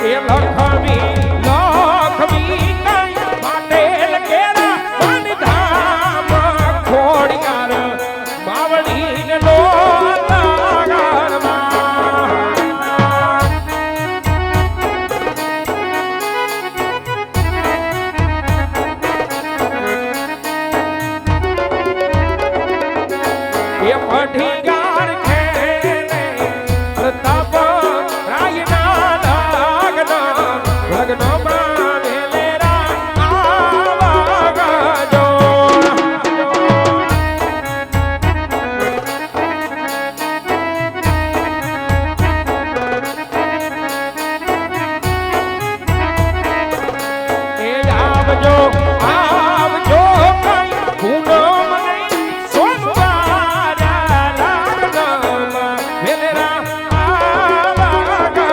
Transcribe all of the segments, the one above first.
એ લખવી લખવી કઈ માટે કેરા બંધામ ખોડિયાર બાવળી ને એ પઢિયાર ખેલે તપ રાયના લગ્ન લગ્ન બાંધેલે આવાગજો એ આવજો આવજો કઈ પૂનમ નહીં સોમવાર લગ્નમાં વેલેરા આવાગજો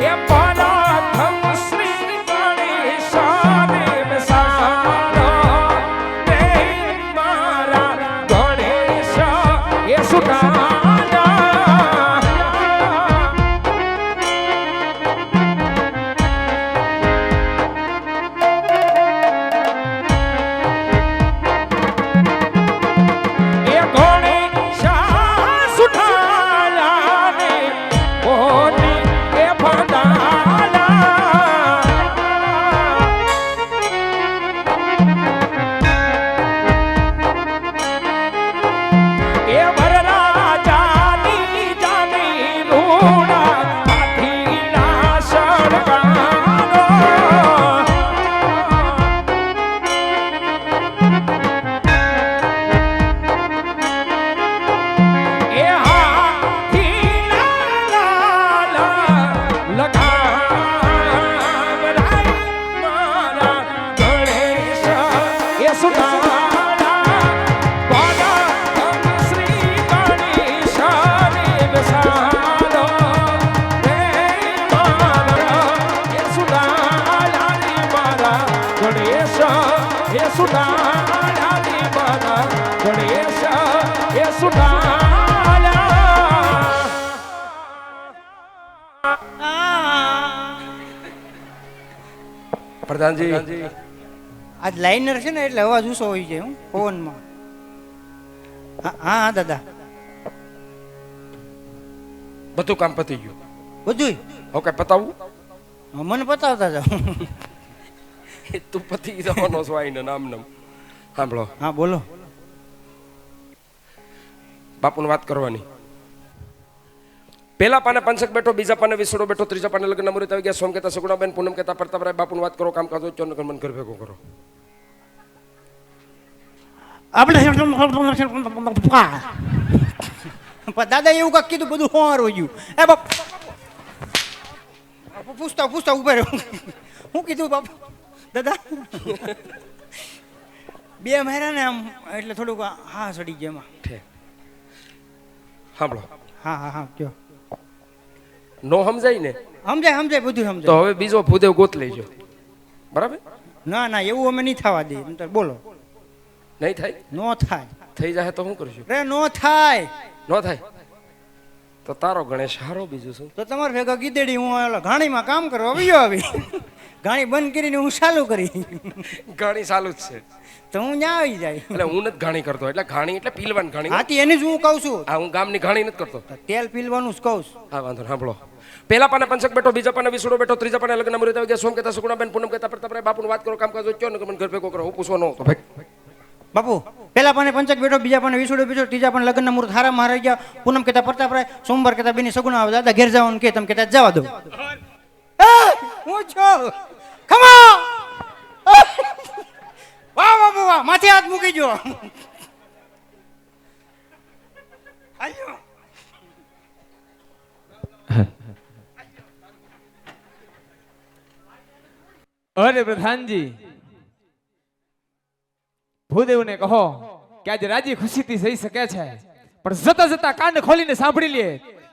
એ પરાથમ શ્રી ગણેશાને બેસાડો રે મારા ગણેશ એ સુધારા એ ગણેશા સુધારાને ઓની એ ભંડારા એ વરરાજાની જાની રૂડા હાથીના શણગારો એ હાથીના લાલા લગામ રાય મારા ગણેશ એ સુધારા પરાથમ શ્રી ગણેશાને બેસાડો રે મારા એ સુધારા રે મારા ગણેશ એ સુધારા રે મારા ગણેશ એ સુધારા પ્રધાનજી આજ લાઇનર છે ને એટલે અવાજ ઊંચો હોય છે હું પવનમાં. હા હા દાદા બધું કામ પતી ગયું. બધુંય હવે કઈ પતાવું? મને બતાવતા જાઓ. એ તું પતી જવાનો છો આઈને નામ નામ સાંભળો. હા બોલો. બાપુને વાત કરવાની. પેલા પાને પંચક બેઠો, બીજા પાને વિસડો બેઠો, ત્રીજા પાને લગ્ન મુહૂર્ત આવી ગયા. સોમ કહેતા સગુણાબેન, પૂનમ કહેતા પ્રતાપરાય. બાપુને વાત કરો, કામ કાજો ચોર મન ઘર ભેગો કરો. આપણે દાદા એવું કાંક કીધું, બધું હોવાનું ગયું. એ બાપ પૂછતા પૂછતા ઉભા રહ્યો. હું કીધું બાપ દાદા બે મહિના ને આમ એટલે થોડુંક હા સડી ગયા એમાં. સાંભળો. હા હા હા કયો. નો સમજાય ને? સમજાય સમજાય બધું તો સમજાય. હવે બીજો ભૂદેવ ગોત લેજો. બરાબર? ના ના એવું અમે નહીં થવા દઈએ. બોલો. નહીં થાય? નો થાય. થઈ જાય તો શું કરશું? રે નો થાય. નો થાય તો તારો ગણેશ હારો. બીજું શું? તો તમારે ભેગા ગીદેડી હું ઓલા ઘાણીમાં કામ કરવા આવી ઘાણી બંધ કરીને હું ચાલુ કરી. ઘાણી ચાલુ જ છે તો હું ત્યાં આવી જાય. એટલે હું નથી ઘાણી કરતો. એટલે ઘાણી એટલે પીલવાની ઘાણી. હાથી એની જ હું કહું છું. હા, હું ગામની ઘાણી નથી કરતો. તેલ પીલવાનું જ કહું છું. હા વાંધો. સાંભળો. પેલા પાને પંચક બેઠો, બીજા પાને વિસડો બેઠો, ત્રીજા પાને લગ્ન મુહૂર્ત આવી ગયા. સોમ કહેતા સગુણાબેન, પૂનમ કહેતા પ્રતાપરાય. બાપુને વાત કરો, કામ કાજો ચોર મને ઘર ભેગો કરો. હું પૂછવો ન તો ભાઈ. બાપુ પેલા પાને પંચક બેઠો, બીજા પાને વિસોડો બેઠો, ત્રીજા પાને લગ્નના મુહૂર્ત હારામાં હારાઈ ગયા. પૂનમ કહેતા પ્રતાપરાય, સોમવાર કહેતા બેની સગુણા આવે. દાદા ઘેર જવાનું કે તમે કહેતા જવા દો. હું છું ખમા. વાહ બાપુ વાહ, માથે હાથ મૂકી જો. અરે પ્રધાનજી, ભૂદેવને કહો કે આજે રાજી ખુશીથી જઈ શકે છે, પણ જતા જતા કાન ખોલીને સાંભળી લે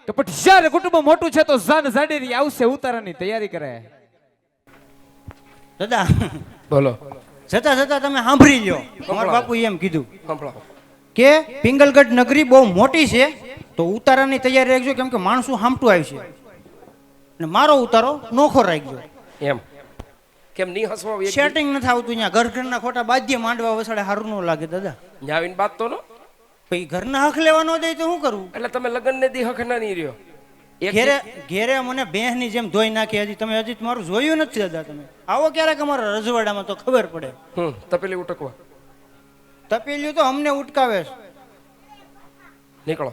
કે પટિયાર કુટુંબ મોટું છે તો જાન જાડેરી આવશે, ઉતારાની તૈયારી કરે. દાદા બોલો જતા જતા તમે સાંભળી લ્યો અમારા બાપુ એમ કીધું સંભળાવો. કે પિંગલગઢ નગરી બહુ મોટી છે તો ઉતારાની તૈયારી રાખજો કેમ કે માણસો હામટું આવશે અને મારો ઉતારો નોખો રાખજો એમ કેમ નહીં હસવા એક સેટિંગ નથી આવતું અહીંયા ઘર ઘરના ખોટા બાધ્ય માંડવા વસાડે સારું ન લાગે દાદા ન્યાવીને બાત તો નો પછી ઘરના હક લેવા ન દે તો શું કરવું એટલે તમે લગ્ન ને દી હક ના નહીં રહ્યો એક ઘેરે ઘેરે મને બેહની જેમ ધોઈ નાખી હજી તમે હજી મારું જોયું નથી દાદા તમે આવો ક્યારેક અમારા રજવાડામાં તો ખબર પડે તપેલી ઉટકવા તપેલિયું તો અમને ઉટકાવે છે નીકળો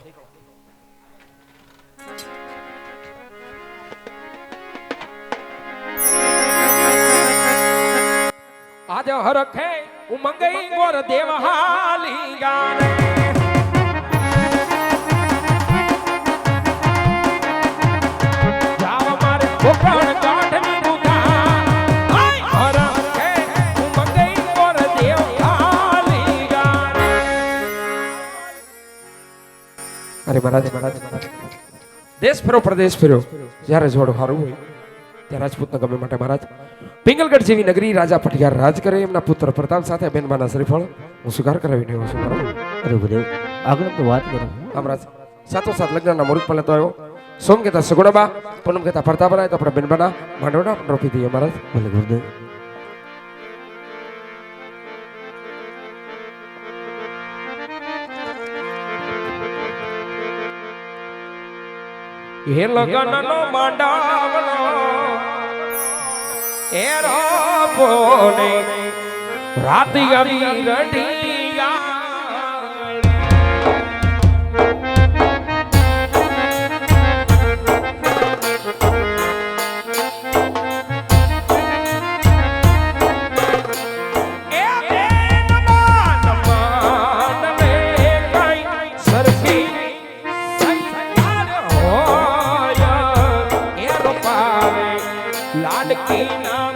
આજ હરખે ઉમંગઈ ગોર દેવ હાલી ગાને જાવ મારે ગોકળ કાઠની દુધા હરખે ઉમંગઈ ગોર દેવ હાલી ગાને અરે મહારાજ દેશ ફેરો પ્રદેશ ફેરો જ્યારે જોડો સારું હોય ત્યાં રાજપૂતના ગમે માટે મહારાજ પિંગલગઢ જેવી નગરી રાજા પટિયાર રાજ કરે એમના પુત્ર પ્રતાપ સાથે બેનબાના શ્રીફળ હું સ્વીકાર કરાવીને આવ્યો છું બરાબર અરે ગુરુદેવ આગળ તો વાત કરો મહારાજ સાથોસાથ લગ્નના મુહૂર્ત પણ લેતો આવ્યો સોમ કહેતા સગુણાબા પૂનમ કહેતા પ્રતાપરાય તો આપણે બેનબાના માંડવડા પણ રોપી દઈએ મહારાજ ભલે ગુરુદેવ હે લગનનો માંડાવનો એ રાપોને રાત આવી રઢિયા લાડકી ના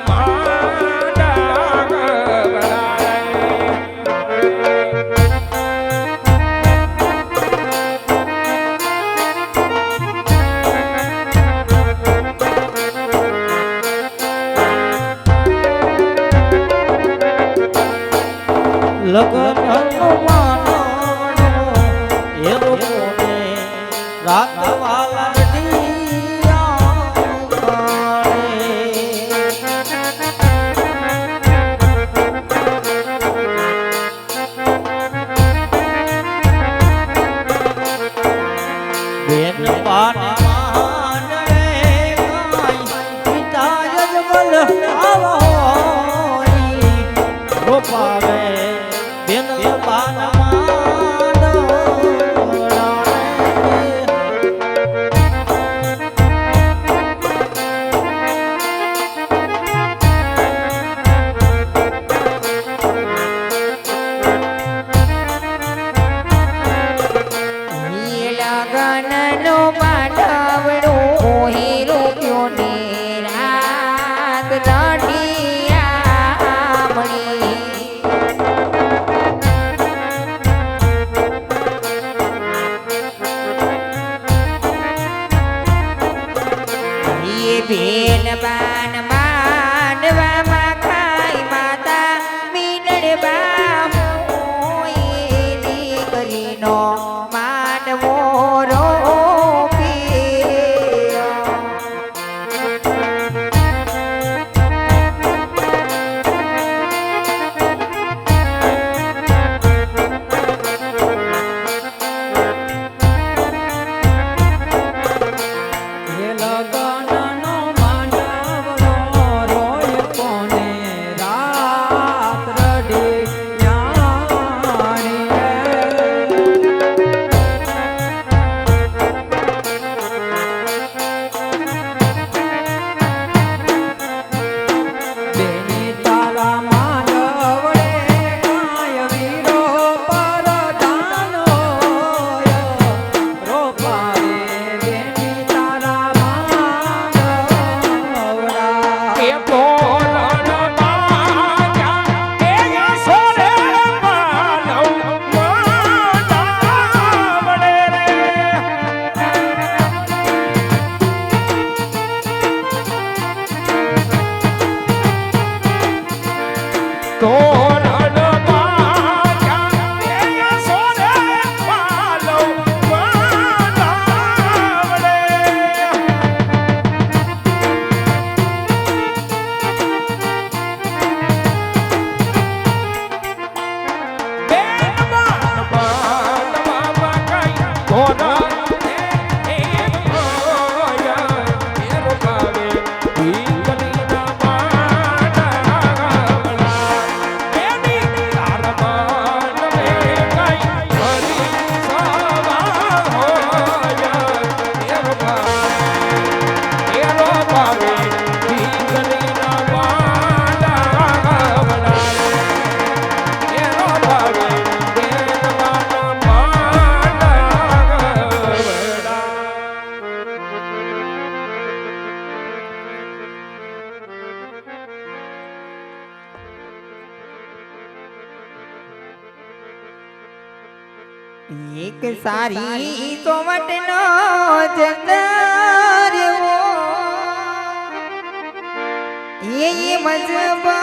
લગન રાત વાલા ગનનો પાડવડો હીરો પ્યો ને રાત લઢિયા મળી તોરણ બાંધ્યા એ સોને પાલવ બનાવડે. એક સારી સોવટનો જંદાર્યો એ મજબા